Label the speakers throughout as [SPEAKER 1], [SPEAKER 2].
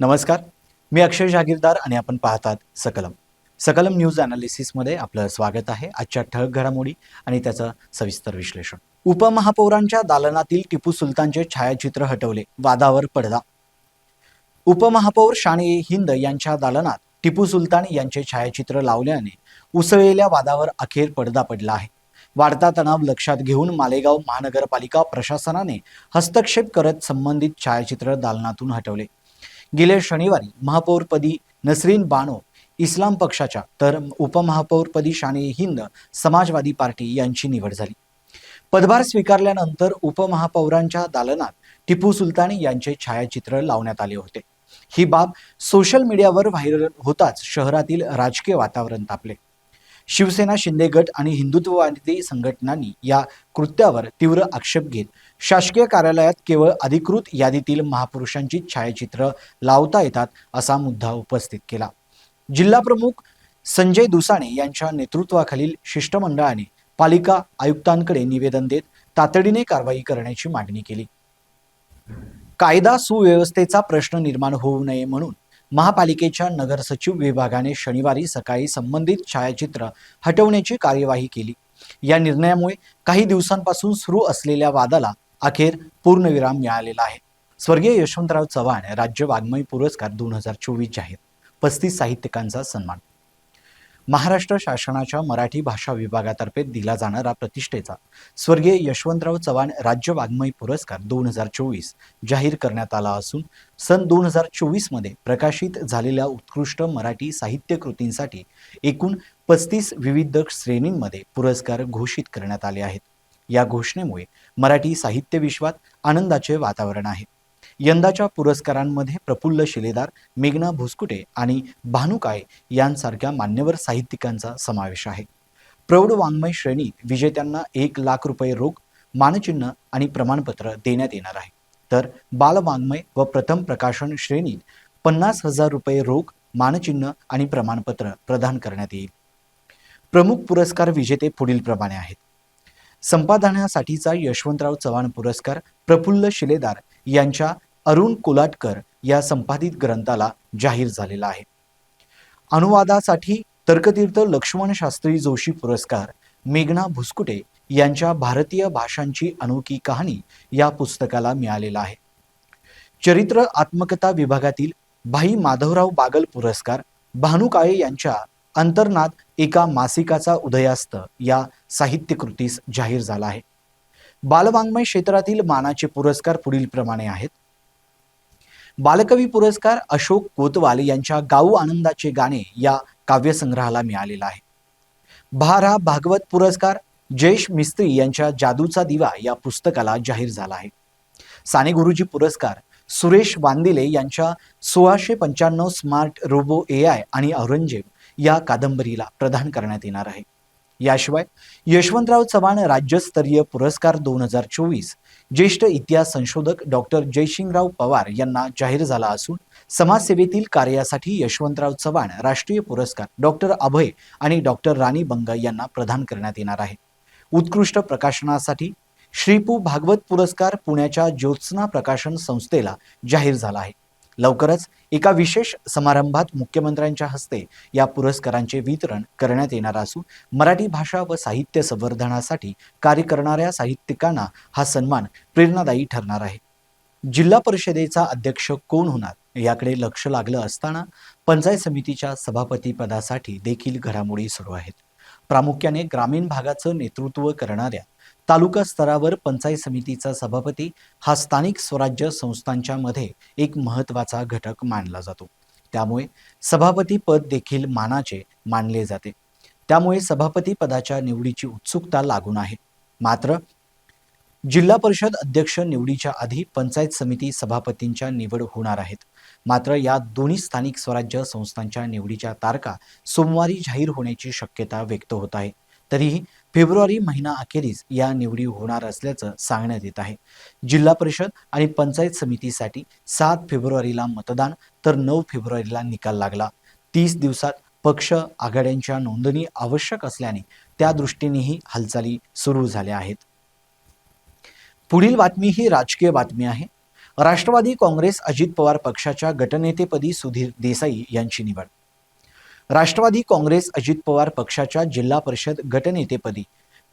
[SPEAKER 1] नमस्कार, मी अक्षय जागीरदार आणि आपण पाहतात सकलम न्यूज ॲनालिसिसमध्ये आपलं स्वागत आहे। आजच्या ठळक घडामोडी आणि त्याचं सविस्तर विश्लेषण। उपमहापौरांच्या दालनातील टिपू सुलतानचे छायाचित्र हटवले, वादावर पडदा। उपमहापौर शान ए हिंद यांच्या दालनात टिपू सुलतान यांचे छायाचित्र लावल्याने उसळलेल्या वादावर अखेर पडदा पडला आहे। वाढता तणाव लक्षात घेऊन मालेगाव महानगरपालिका प्रशासनाने हस्तक्षेप करत संबंधित छायाचित्र दालनातून हटवले। गेल्या शनिवारी महापौरपदी नसरीन बानो इस्लाम पक्षाच्या तर उपमहापौरपदी शान ए हिंद समाजवादी पार्टी यांची निवड झाली। पदभार स्वीकारल्यानंतर उपमहापौरांच्या दालनात टिपू सुलतान यांचे छायाचित्र लावण्यात आले होते। ही बाब सोशल मीडियावर व्हायरल होताच शहरातील राजकीय वातावरण तापले। शिवसेना, शिंदे गट आणि हिंदुत्ववादी संघटनांनी या कृत्यावर तीव्र आक्षेप घेत शासकीय कार्यालयात केवळ अधिकृत यादीतील महापुरुषांची छायाचित्र लावता येतात असा मुद्दा उपस्थित केला। जिल्हा प्रमुख संजय दुसाणे यांच्या नेतृत्वाखालील शिष्टमंडळाने पालिका आयुक्तांकडे निवेदन देत तातडीने कारवाई करण्याची मागणी केली। कायदा सुव्यवस्थेचा प्रश्न निर्माण होऊ नये म्हणून महापालिकेच्या नगर सचिव विभागाने शनिवारी सकाळी संबंधित छायाचित्र हटवण्याची कार्यवाही केली। या निर्णयामुळे काही दिवसांपासून सुरू असलेल्या वादाला अखेर पूर्णविराम मिळालेला आहे। स्वर्गीय यशवंतराव चव्हाण राज्य वाङ्मय पुरस्कार 2024 जाहीर, 35 साहित्यिकांचा सन्मान। महाराष्ट्र शासनाच्या मराठी भाषा विभागातर्फे दिला जाणारा प्रतिष्ठेचा स्वर्गीय यशवंतराव चव्हाण राज्य वाङ्मय पुरस्कार 2024 जाहीर करण्यात आला असून सन 2024 मध्ये प्रकाशित झालेल्या उत्कृष्ट मराठी साहित्य कृतींसाठी एकूण 35 विविध श्रेणींमध्ये पुरस्कार घोषित करण्यात आले आहेत। या घोषणेमुळे मराठी साहित्य विश्वात आनंदाचे वातावरण आहे। यंदाच्या पुरस्कारांमध्ये प्रफुल्ल शिलेदार, मेघना भुसकुटे आणि भानू काळे यांसारख्या मान्यवर साहित्यिकांचा समावेश आहे। प्रौढ वाङ्मय श्रेणीत विजेत्यांना 1 लाख रुपये रोख, मानचिन्ह आणि प्रमाणपत्र देण्यात येणार आहे, तर बाल वाङ्मय व प्रथम प्रकाशन श्रेणीत 50,000 रुपये रोख, मानचिन्ह आणि प्रमाणपत्र प्रदान करण्यात येईल। प्रमुख पुरस्कार विजेते पुढील प्रमाणे आहेत। संपादनासाठीचा यशवंतराव चव्हाण पुरस्कार प्रफुल्ल शिलेदार यांच्या अरुण कोलाटकर या संपादित ग्रंथाला जाहीर झालेला आहे। अनुवादासाठी तर्कतीर्थ लक्ष्मण शास्त्री जोशी पुरस्कार मेघना भुसकुटे यांच्या भारतीय भाषांची अनोखी कहाणी या पुस्तकाला मिळालेला आहे। चरित्र आत्मकथा विभागातील भाई माधवराव बागल पुरस्कार भानू काळे यांच्या अंतर्नाद एका मासिकाचा उदयास्त या साहित्य कृतीस जाहीर झाला आहे। बालवाङ्मय क्षेत्रातील मानाचे पुरस्कार पुढील प्रमाणे आहेत। बालकवी पुरस्कार अशोक कोतवाल यांच्या गाऊ आनंदाचे गाणे या काव्यसंग्रहाला मिळालेला आहे। भारा भागवत पुरस्कार जयेश मिस्त्री यांच्या जादूचा दिवा या पुस्तकाला जाहीर झाला आहे। साने गुरुजी पुरस्कार सुरेश वांदिले यांच्या 1695 स्मार्ट रोबो AI आणि औरंगजेब या कादंबरीला प्रदान करण्यात येणार आहे। याशिवाय यशवंतराव चव्हाण राज्यस्तरीय पुरस्कार 2024 ज्येष्ठ इतिहास संशोधक डॉक्टर जयसिंगराव पवार यांना जाहीर झाला असून समाजसेवेतील कार्यासाठी यशवंतराव चव्हाण राष्ट्रीय पुरस्कार डॉक्टर अभय आणि डॉक्टर राणी बंग यांना प्रदान करण्यात येणार आहे। उत्कृष्ट प्रकाशनासाठी श्रीपू भागवत पुरस्कार पुण्याच्या ज्योत्स्ना प्रकाशन संस्थेला जाहीर झाला आहे। लवकरच एका विशेष समारंभात मुख्यमंत्र्यांच्या हस्ते या पुरस्कारांचे वितरण करण्यात येणार असून मराठी भाषा व साहित्य संवर्धनासाठी कार्य करणाऱ्या साहित्यिकांना हा सन्मान प्रेरणादायी ठरणार आहे। जिल्हा परिषदेचा अध्यक्ष कोण होणार याकडे लक्ष लागलं असताना पंचायत समितीच्या सभापती पदासाठी देखील घडामोडी सुरू आहेत। प्रामुख्याने ग्रामीण भागाचं नेतृत्व करणाऱ्या तालुका स्तरावर पंचायत समितीचा सभापती हा स्थानिक स्वराज्य संस्थांच्या मध्ये एक महत्त्वाचा घटक मानला जातो। त्यामुळे सभापती पद देखील मानाचे मानले जाते। त्यामुळे सभापती पदाच्या निवडीची उत्सुकता लागून आहे। मात्र जिल्हा परिषद अध्यक्ष निवडीच्या आधी पंचायत समिती सभापतींच्या निवड होणार आहेत। मात्र या दोन्ही स्थानिक स्वराज्य संस्थांच्या निवडीच्या तारखा सोमवारी जाहीर होण्याची शक्यता व्यक्त होत आहे। तरीही फेब्रुवारी महिना अखेरीस या निवडी होणार असल्याचं सांगण्यात येत आहे। जिल्हा परिषद आणि पंचायत समितीसाठी 7 फेब्रुवारीला मतदान तर 9 फेब्रुवारीला निकाल लागला। 30 दिवसात पक्ष आघाड्यांच्या नोंदणी आवश्यक असल्याने त्या दृष्टीनेही हालचाली सुरू झाल्या आहेत। पुढील बातमी ही राजकीय बातमी आहे। राष्ट्रवादी काँग्रेस अजित पवार पक्षाच्या गटनेतेपदी सुधीर देसाई यांची निवड. राष्ट्रवादी काँग्रेस अजित पवार पक्षाच्या जिल्हा परिषद गटनेतेपदी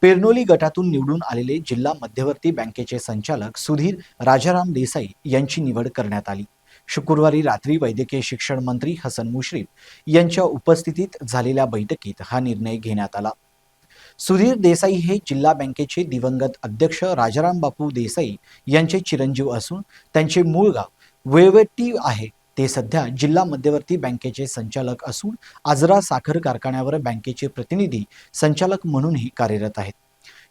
[SPEAKER 1] पेरनोली गटातून निवडून आलेले जिल्हा मध्यवर्ती बँकेचे संचालक सुधीर राजाराम देसाई यांची निवड करण्यात आली. शुक्रवारी रात्री वैद्यकीय शिक्षण मंत्री हसन मुश्रीफ यांच्या उपस्थितीत झालेल्या बैठकीत हा निर्णय घेण्यात आला. सुधीर देसाई हे जिल्हा बँकेचे दिवंगत अध्यक्ष राजाराम बापू देसाई यांचे चिरंजीव असून त्यांचे मूळ गाव वेळवट्टी आहे. ते सध्या जिल्हा मध्यवर्ती बँकेचे संचालक असून आजरा साखर कारखान्यावर बँकेचे प्रतिनिधी संचालक म्हणूनही कार्यरत आहेत.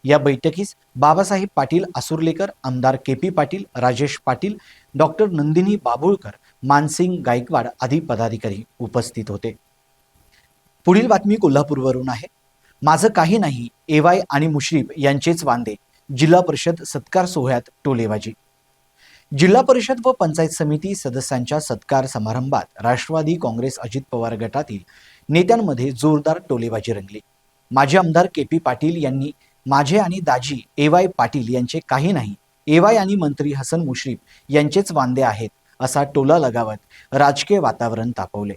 [SPEAKER 1] या बैठकीस बाबासाहेब पाटील आसुर्लेकर, आमदार के.पी. पाटील, राजेश पाटील, डॉक्टर नंदिनी बाबुळकर, मानसिंग गायकवाड आदी पदाधिकारी उपस्थित होते. पुढील बातमी कोल्हापूरवरून आहे. माझं काही नाही, एवाय आणि मुश्रीफ यांचेच वांदे, जिल्हा परिषद सत्कार सोहळ्यात टोलेबाजी. जिल्हा परिषद व पंचायत समिती सदस्यांच्या सत्कार समारंभात राष्ट्रवादी काँग्रेस अजित पवार गटातील नेत्यांमध्ये जोरदार टोलेबाजी रंगली. माजी आमदार के.पी. पाटील यांनी माझे आणि दाजी एवाय पाटील यांचे काही नाही, एवाय आणि मंत्री हसन मुश्रीफ यांचेच वांदे आहेत असा टोला लगावत राजकीय वातावरण तापवले.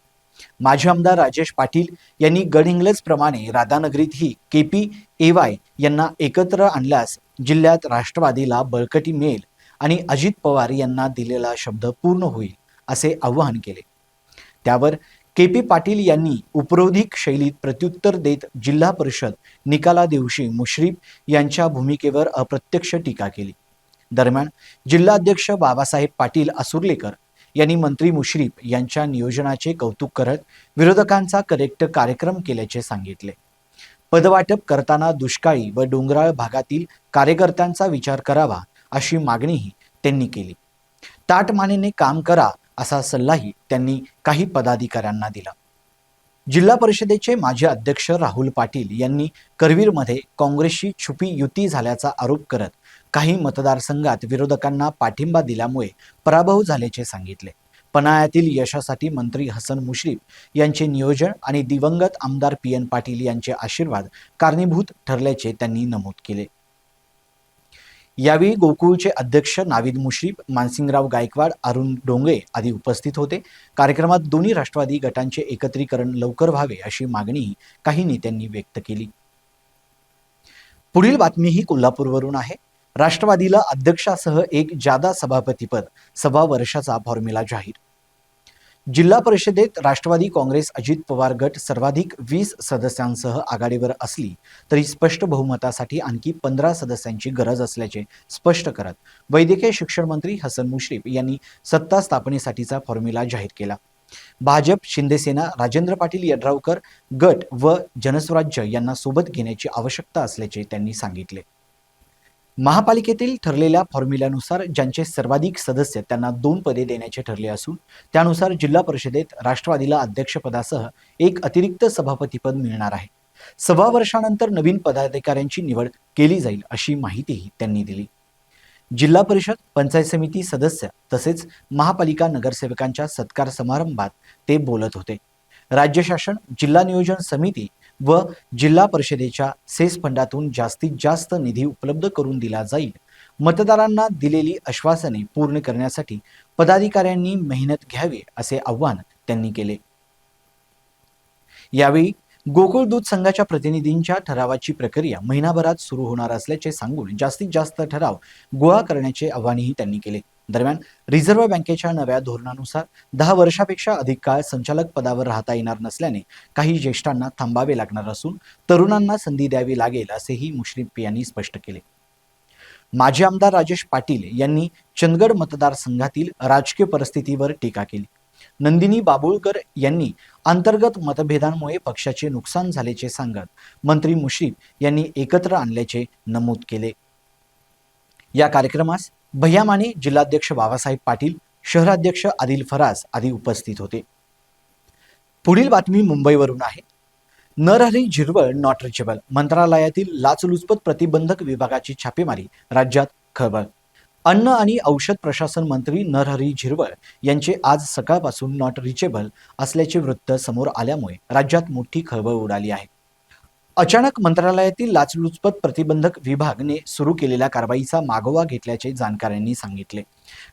[SPEAKER 1] माजी आमदार राजेश पाटील यांनी गडहिंग्लजप्रमाणे राधानगरीतही के.पी. एवाय यांना एकत्र आणल्यास जिल्ह्यात राष्ट्रवादीला बळकटी मिळेल आणि अजित पवार यांना दिलेला शब्द पूर्ण होईल असे आवाहन केले. त्यावर के.पी. पाटील यांनी उपरोधिक शैलीत प्रत्युत्तर देत जिल्हा परिषद निकाला दिवशी मुश्रीफ यांच्या भूमिकेवर अप्रत्यक्ष टीका केली. दरम्यान जिल्हाध्यक्ष बाबासाहेब पाटील आसुर्लेकर यांनी मंत्री मुश्रीफ यांच्या नियोजनाचे कौतुक करत विरोधकांचा करेक्ट कार्यक्रम केल्याचे सांगितले. पदवाटप करताना दुष्काळी व डोंगराळ भागातील कार्यकर्त्यांचा विचार करावा अशी मागणीही त्यांनी केली. ताटमानेने काम करा असा सल्लाही त्यांनी काही पदाधिकाऱ्यांना दिला. जिल्हा परिषदेचे माजी अध्यक्ष राहुल पाटील यांनी करवीरमध्ये काँग्रेसशी छुपी युती झाल्याचा आरोप करत काही मतदारसंघात विरोधकांना पाठिंबा दिल्यामुळे पराभव झाल्याचे सांगितले. पन्हाळ्यातील यशासाठी मंत्री हसन मुश्रीफ यांचे नियोजन आणि दिवंगत आमदार पी.एन. पाटील यांचे आशीर्वाद कारणीभूत ठरल्याचे त्यांनी नमूद केले. यावेळी गोकुळचे अध्यक्ष नावीद मुश्रीफ, मानसिंगराव गायकवाड, अरुण डोंगरे आदी उपस्थित होते. कार्यक्रमात दोन्ही राष्ट्रवादी गटांचे एकत्रीकरण लवकर व्हावे अशी मागणीही काही नेत्यांनी व्यक्त केली. पुढील बातमी ही कोल्हापूरवरून आहे. राष्ट्रवादीला अध्यक्षासह एक जादा सभापतीपद, 6 वर्षाचा फॉर्म्युला जाहीर. जिल्हा परिषदेत राष्ट्रवादी काँग्रेस अजित पवार गट सर्वाधिक 20 सदस्यांसह आघाडीवर असली तरी स्पष्ट बहुमतासाठी आणखी 15 सदस्यांची गरज असल्याचे स्पष्ट करत वैद्यकीय शिक्षण मंत्री हसन मुश्रीफ यांनी सत्ता स्थापनेसाठीचा फॉर्म्युला जाहीर केला. भाजप, शिंदेसेना, राजेंद्र पाटील यड्रावकर गट व जनस्वराज्य यांना सोबत घेण्याची आवश्यकता असल्याचे त्यांनी सांगितले. महापालिकेतील ठरलेल्या फॉर्म्युल्यानुसार ज्यांचे सर्वाधिक सदस्य त्यांना 2 पदे देण्याचे ठरले असून त्यानुसार जिल्हा परिषदेत राष्ट्रवादीला अध्यक्षपदासह एक अतिरिक्त सभापतीपद मिळणार आहे. 6 वर्षानंतर नवीन पदाधिकाऱ्यांची निवड केली जाईल अशी माहितीही त्यांनी दिली. जिल्हा परिषद, पंचायत समिती सदस्य तसेच महापालिका नगरसेवकांच्या सत्कार समारंभात ते बोलत होते. राज्य शासन, जिल्हा नियोजन समिती व जिल्हा परिषदेच्या सेस फंडातून जास्तीत जास्त निधी उपलब्ध करून दिला जाईल. मतदारांना दिलेली आश्वासने पूर्ण करण्यासाठी पदाधिकाऱ्यांनी मेहनत घ्यावी असे आवाहन त्यांनी केले. यावेळी गोकुळ दूध संघाच्या प्रतिनिधींच्या ठरावाची प्रक्रिया महिनाभरात सुरू होणार असल्याचे सांगून जास्तीत जास्त ठराव गोळा करण्याचे आवाहनही त्यांनी केले. दरम्यान रिझर्व्ह बँकेच्या नव्या धोरणानुसार 10 वर्षापेक्षा अधिक काळ संचालक पदावर राहता येणार नसल्याने काही ज्येष्ठांना थांबावे लागणार असून तरुणांना संधी द्यावी लागेल असेही मुश्रीफ यांनी स्पष्ट केले. माजी आमदार राजेश पाटील यांनी चंदगड मतदारसंघातील राजकीय परिस्थितीवर टीका केली. नंदिनी बाबुळकर यांनी अंतर्गत मतभेदांमुळे पक्षाचे नुकसान झाल्याचे सांगत मंत्री मुश्रीफ यांनी एकत्र आणल्याचे नमूद केले. या कार्यक्रमास भैया माने, जिल्हाध्यक्ष बाबासाहेब पाटील, शहराध्यक्ष आदिल फराज आदी उपस्थित होते. पुढील बातमी मुंबईवरून आहे. नरहरी झिरवळ नॉट रिचेबल, मंत्रालयातील लाचलुचपत प्रतिबंधक विभागाची छापेमारी, राज्यात खळबळ. अन्न आणि औषध प्रशासन मंत्री नरहरी झिरवळ यांचे आज सकाळपासून नॉट रिचेबल असल्याचे वृत्त समोर आल्यामुळे राज्यात मोठी खळबळ उडाली आहे. अचानक मंत्रालयातील लाचलुचपत प्रतिबंधक विभागाने सुरू केलेल्या कारवाईचा मागोवा घेतल्याचे जाणकारांनी सांगितले.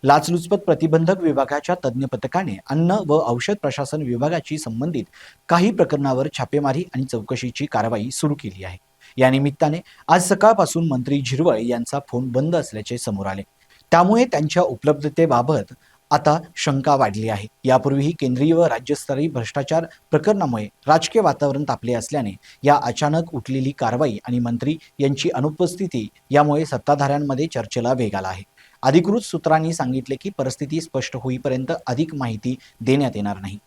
[SPEAKER 1] लाचलुचपत प्रतिबंधक विभागाच्या तज्ज्ञ पथकाने अन्न व औषध प्रशासन विभागाशी संबंधित काही प्रकरणावर छापेमारी आणि चौकशीची कारवाई सुरू केली आहे. या निमित्ताने आज सकाळपासून मंत्री झिरवळ यांचा फोन बंद असल्याचे समोर आले. त्यामुळे त्यांच्या उपलब्धतेबाबत आता शंका वाढली आहे. यापूर्वीही केंद्रीय व राज्यस्तरीय भ्रष्टाचार प्रकरणामुळे राजकीय वातावरण तापले असल्याने या अचानक उठलेली कारवाई आणि मंत्री यांची अनुपस्थिती यामुळे सत्ताधाऱ्यांमध्ये चर्चेला वेग आला आहे. अधिकृत सूत्रांनी सांगितले की परिस्थिती स्पष्ट होईपर्यंत अधिक माहिती देण्यात येणार नाही.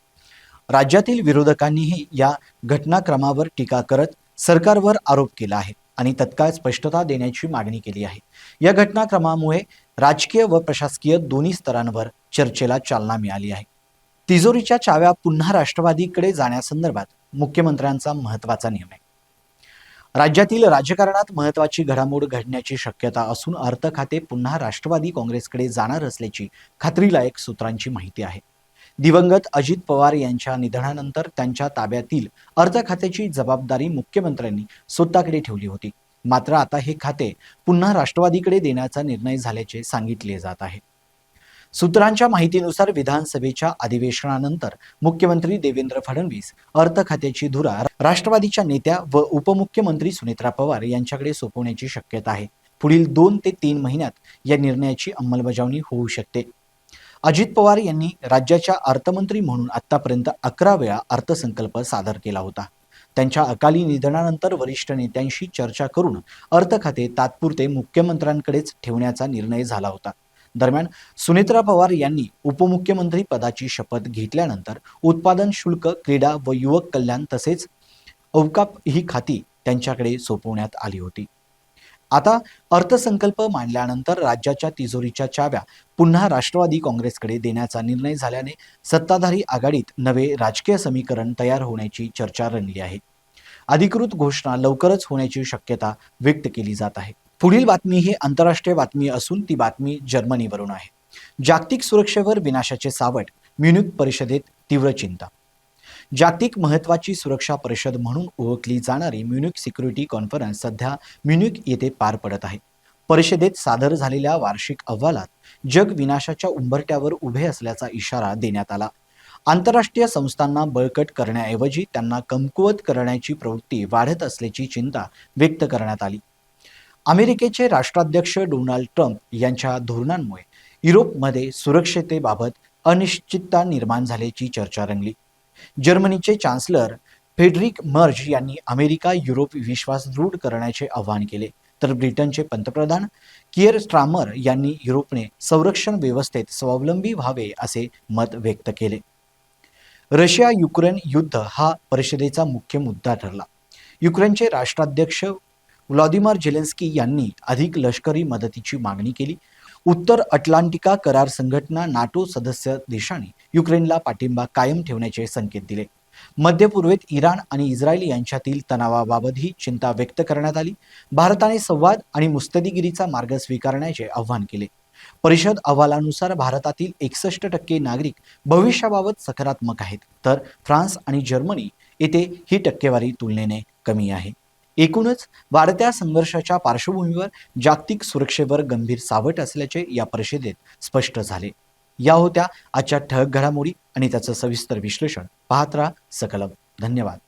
[SPEAKER 1] राज्यातील विरोधकांनीही या घटनाक्रमावर टीका करत सरकारवर आरोप केला आहे आणि तत्काळ स्पष्टता देण्याची मागणी केली आहे. या घटनाक्रमामुळे राजकीय व प्रशासकीय दोन्ही स्तरांवर चर्चेला चालना मिळाली आहे. तिजोरीच्या चाव्या पुन्हा राष्ट्रवादीकडे जाण्यासंदर्भात मुख्यमंत्र्यांचा महत्त्वाचा निर्णय. राज्यातील राजकारणात महत्त्वाची घडामोड घडण्याची शक्यता असून अर्थ खाते पुन्हा राष्ट्रवादी काँग्रेसकडे जाणार असल्याची खात्रीलायक सूत्रांची माहिती आहे. दिवंगत अजित पवार यांच्या निधनानंतर त्यांच्या ताब्यातील अर्थ खात्याची जबाबदारी मुख्यमंत्र्यांनी स्वतःकडे ठेवली होती. मात्र आता हे खाते पुन्हा राष्ट्रवादीकडे देण्याचा निर्णय झाल्याचे सांगितले जात आहे. सूत्रांच्या माहितीनुसार विधानसभेच्या अधिवेशनानंतर मुख्यमंत्री देवेंद्र फडणवीस अर्थ खात्याची धुरा राष्ट्रवादीच्या नेत्या व उपमुख्यमंत्री सुनेत्रा पवार यांच्याकडे सोपवण्याची शक्यता आहे. पुढील 2 ते 3 महिन्यात या निर्णयाची अंमलबजावणी होऊ शकते. अजित पवार यांनी राज्याच्या अर्थमंत्री म्हणून आतापर्यंत 11 वेळा अर्थसंकल्प सादर केला होता. त्यांच्या अकाली निधनानंतर वरिष्ठ नेत्यांशी चर्चा करून अर्थ खाते तात्पुरते मुख्यमंत्र्यांकडेच ठेवण्याचा निर्णय झाला होता. दरम्यान सुनेत्रा पवार यांनी उपमुख्यमंत्री पदाची शपथ घेतल्यानंतर उत्पादन शुल्क, क्रीडा व युवक कल्याण तसेच औकाफ ही खाती त्यांच्याकडे सोपवण्यात आली होती. आता अर्थसंकल्प मांडल्यानंतर राज्याच्या तिजोरीच्या चाव्या पुन्हा राष्ट्रवादी काँग्रेसकडे देण्याचा निर्णय झाल्याने सत्ताधारी आघाडीत नवे राजकीय समीकरण तयार होण्याची चर्चा रंगली आहे. अधिकृत घोषणा लवकरच होण्याची शक्यता व्यक्त केली जात आहे. पुढील बातमी ही आंतरराष्ट्रीय बातमी असून ती बातमी जर्मनीवरून आहे. जागतिक सुरक्षेवर विनाशाचे सावट, म्युनिक परिषदेत तीव्र चिंता. जागतिक महत्त्वाची सुरक्षा परिषद म्हणून ओळखली जाणारी म्युनिक सिक्युरिटी कॉन्फरन्स सध्या म्युनिक येथे पार पडत आहे. परिषदेत सादर झालेल्या वार्षिक अहवालात जग विनाशाच्या उंबरठ्यावर उभे असल्याचा इशारा देण्यात आला. आंतरराष्ट्रीय संस्थांना बळकट करण्याऐवजी त्यांना कमकुवत करण्याची प्रवृत्ती वाढत असल्याची चिंता व्यक्त करण्यात आली. अमेरिकेचे राष्ट्राध्यक्ष डोनाल्ड ट्रम्प यांच्या धोरणांमुळे युरोपमध्ये सुरक्षिततेबाबत अनिश्चितता निर्माण झाल्याची चर्चा रंगली. जर्मनीचे चान्सलर फ्रेडरिक मर्ज यांनी अमेरिका युरोप विश्वास दृढ करण्याचे आवाहन केले, तर ब्रिटनचे पंतप्रधान कियर स्टार्मर यांनी युरोपने संरक्षण व्यवस्थेत स्वावलंबी व्हावे असे मत व्यक्त केले. रशिया युक्रेन युद्ध हा परिषदेचा मुख्य मुद्दा ठरला. युक्रेनचे राष्ट्राध्यक्ष व्लादिमीर झेलेन्स्की यांनी अधिक लष्करी मदतीची मागणी केली. उत्तर अटलांटिका करार संघटना नाटो सदस्य देशांनी युक्रेनला पाठिंबा कायम ठेवण्याचे संकेत दिले. मध्य पूर्वेत इराण आणि इस्रायल यांच्यातील तणावाबाबतही चिंता व्यक्त करण्यात आली. भारताने संवाद आणि मुत्सद्देगिरीचा मार्ग स्वीकारण्याचे आवाहन केले. परिषद अहवालानुसार भारतातील 61% नागरिक भविष्याबाबत सकारात्मक आहेत, तर फ्रान्स आणि जर्मनी येथे ही टक्केवारी तुलनेने कमी आहे. एकूणच वाढत्या संघर्षाच्या पार्श्वभूमीवर जागतिक सुरक्षेवर गंभीर सावट असल्याचे या परिषदेत स्पष्ट झाले. या होत्या आजच्या ठळक घडामोडी आणि त्याचं सविस्तर विश्लेषण. पाहत राहा सकलम. धन्यवाद.